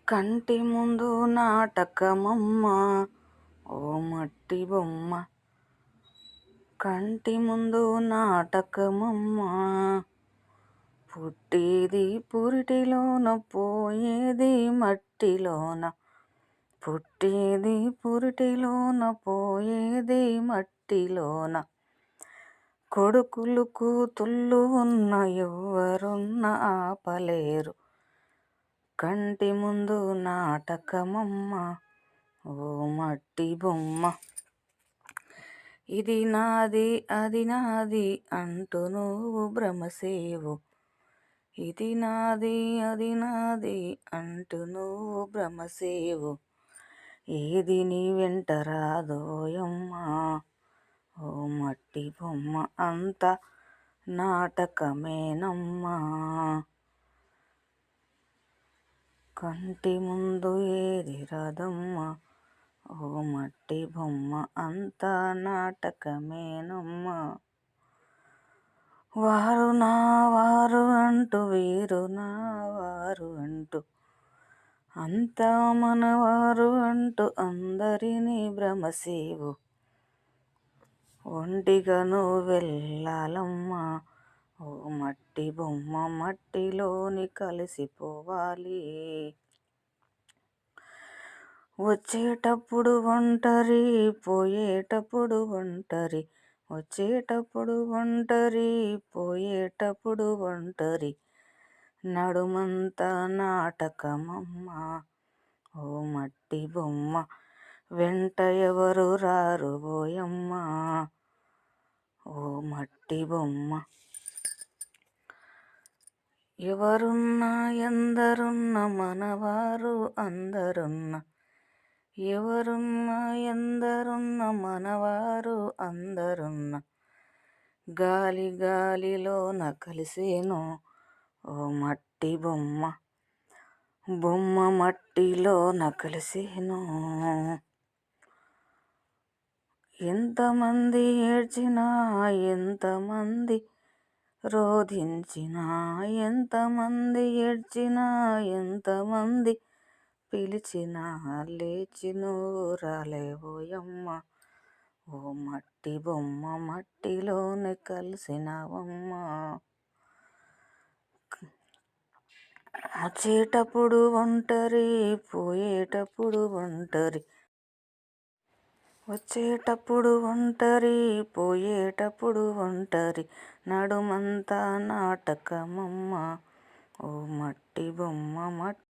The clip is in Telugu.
కంటి ముందు నాటకమమ్మ ఓ మట్టి బొమ్మ, కంటి ముందు నాటకమమ్మ. పుట్టేది పురిటిలోన, పోయేది మట్టిలోన. పుట్టేది పురిటిలోన, పోయేది మట్టిలోన. కొడుకులు కూతుళ్ళు ఉన్న ఎవరున్న ఆపలేరు. కంటి ముందు నాటకమమ్మ ఓ మట్టి బొమ్మ. ఇది నాది అది నాది అంటూ నువ్వు భ్రమసేవు. ఇది నాది అది నాది అంటూ నువ్వు భ్రమసేవు. ఏది నీ వెంట రాదోయమ్మా ఓ మట్టి బొమ్మ, అంత నాటకమేనమ్మా. కంటి ముందు ఏది రాదమ్మా ఓ మట్టి బొమ్మ, అంతా నాటకమేనమ్మా. వారు నా వారు అంటూ, వీరు నా వారు అంటూ, అంతా మనవారు అంటూ అందరినీ భ్రమసేవు. ఒంటిగా నువ్వు వెళ్ళాలమ్మా ఓ మట్టి బొమ్మ, మట్టిలోని కలిసిపోవాలి. వచ్చేటప్పుడు ఒంటరి, పోయేటప్పుడు ఒంటరి. వచ్చేటప్పుడు ఒంటరి, పోయేటప్పుడు ఒంటరి. నడుమంతా నాటకమమ్మ ఓ మట్టి బొమ్మ, వెంట ఎవరు రారు ఓయమ్మ ఓ మట్టి బొమ్మ. ఎవరున్నా ఎందరున్న మనవారు అందరున్న, ఎవరున్నా ఎందరున్న మనవారు అందరున్న. గాలి గాలిలోన కలిసేను ఓ మట్టి బొమ్మ, బొమ్మ మట్టిలోన కలిసేను. ఎంతమంది ఏడ్చినా, ఎంతమంది రోధించినా, ఎంతమంది ఏడ్చినా, ఎంతమంది పిలిచినా, లేచి నువ్వు రాలేవోయమ్మ ఓ మట్టి బొమ్మ, మట్టిలోనే కలిసినవమ్మా. వచ్చేటప్పుడు ఒంటరి, పోయేటప్పుడు ఒంటరి. వచ్చేటప్పుడు ఒంటరి, పోయేటప్పుడు ఒంటరి. నడుమంతా నాటకమమ్మ ఓ మట్టి బొమ్మ,